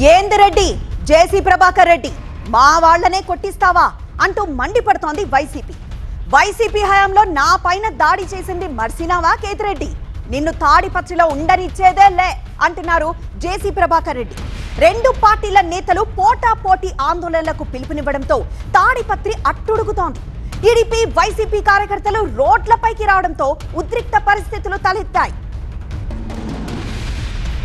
ఏందిరెడ్డి జేసీ ప్రభాకర్ రెడ్డి మా వాళ్లనే కొట్టిస్తావా అంటూ మండిపడుతోంది వైసీపీ హయాంలో నా పైన దాడి చేసింది మర్సినావా కేతిరెడ్డి, నిన్ను తాడిపత్రిలో ఉండనిచ్చేదే లే అంటున్నారు జేసీ ప్రభాకర్ రెడ్డి. రెండు పార్టీల నేతలు పోటాపోటీ ఆందోళనలకు పిలుపునివ్వడంతో తాడిపత్రి అట్టుడుగుతోంది. టీడీపీ వైసీపీ కార్యకర్తలు రోడ్లపైకి రావడంతో ఉద్రిక్త పరిస్థితులు తలెత్తాయి.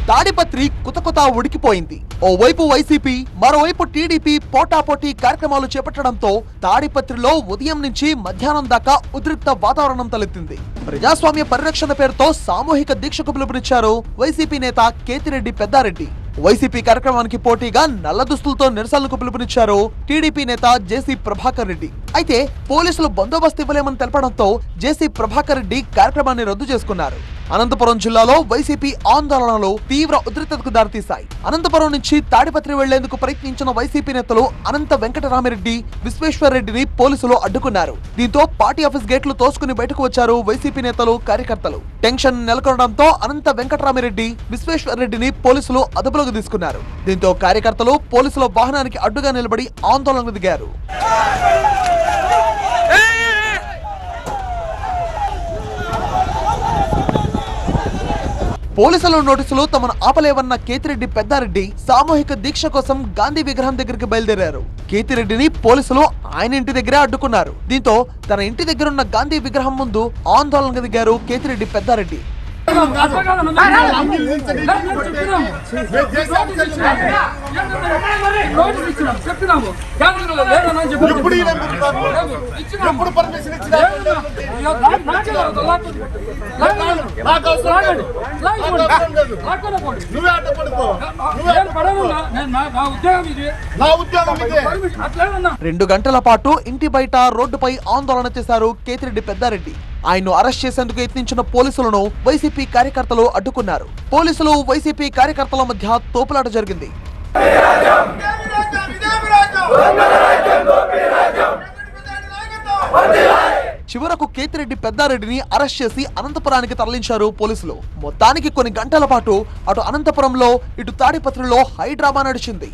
తాడిపత్రి కుతకుత ఉడికిపోయింది. ఓవైపు వైసీపీ, మరోవైపు టీడీపీ పోటాపోటీ కార్యక్రమాలు చేపట్టడంతో తాడిపత్రిలో ఉదయం నుంచి మధ్యాహ్నం దాకా ఉద్రిక్త వాతావరణం తలెత్తింది. ప్రజాస్వామ్య పరిరక్షణ పేరుతో సామూహిక దీక్షకు పిలుపునిచ్చారు వైసీపీ నేత కేతిరెడ్డి పెద్దారెడ్డి. వైసీపీ కార్యక్రమానికి పోటీగా నల్ల దుస్తులతో నిరసనలకు పిలుపునిచ్చారు టీడీపీ నేత జేసీ ప్రభాకర్ రెడ్డి. అయితే పోలీసులు బందోబస్తు ఇవ్వలేమని తెలపడంతో జేసీ ప్రభాకర్ రెడ్డి కార్యక్రమాన్ని రద్దు చేసుకున్నారు. అనంతపురం జిల్లాలో వైసీపీ ఆందోళనలు తీవ్ర ఉద్రిక్తతకు దారితీశాయి. అనంతపురం నుంచి తాడిపత్రి వెళ్లేందుకు ప్రయత్నించిన వైసీపీ నేతలు అనంత వెంకటరామిరెడ్డి, విశ్వేశ్వర్ రెడ్డిని పోలీసులు అడ్డుకున్నారు. దీంతో పార్టీ ఆఫీస్ గేట్లు తోసుకుని బయటకు వచ్చారు వైసీపీ నేతలు, కార్యకర్తలు. టెన్షన్ నెలకొనడంతో అనంత వెంకటరామిరెడ్డి, విశ్వేశ్వర్ రెడ్డిని పోలీసులు అదుపులోకి తీసుకున్నారు. దీంతో కార్యకర్తలు పోలీసుల వాహనానికి అడ్డుగా నిలబడి ఆందోళనకు దిగారు. పోలీసుల నోటీసులు తమను ఆపలేవన్న కేతిరెడ్డి పెద్దారెడ్డి సామూహిక దీక్ష కోసం గాంధీ విగ్రహం దగ్గరికి బయలుదేరారు. కేతిరెడ్డిని పోలీసులు ఆయన ఇంటి దగ్గరే అడ్డుకున్నారు. దీంతో తన ఇంటి దగ్గరున్న గాంధీ విగ్రహం ముందు ఆందోళనకు దిగారు కేతిరెడ్డి పెద్దారెడ్డి. రెండు గంటల పాటు ఇంటి బయట రోడ్డుపై ఆందోళన చేశారు కేతిరెడ్డి పెద్దారెడ్డి. ఆయన్ను అరెస్ట్ చేసేందుకు యత్నించిన పోలీసులను వైసీపీ కార్యకర్తలు అడ్డుకున్నారు. పోలీసులు వైసీపీ కార్యకర్తల మధ్య తోపులాట జరిగింది. చివరకు కేతిరెడ్డి పెద్దారెడ్డిని అరెస్ట్ చేసి అనంతపురానికి తరలించారు పోలీసులు. మొత్తానికి కొన్ని గంటల పాటు అటు అనంతపురంలో, ఇటు తాడిపత్రిలో హై డ్రామా నడిచింది.